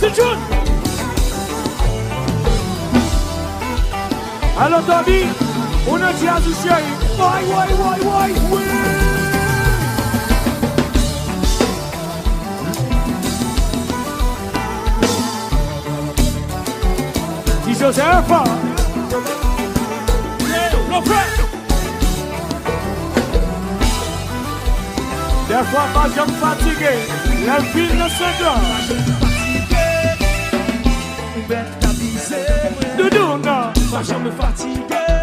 c'est June. Alors, Tommy, on a dit à du chéri. Ouais. Dis Joseph. Le frère. Des fois, pas je me fatigué. La ville ne se donne. Doudou, non. Pas je me fatigué.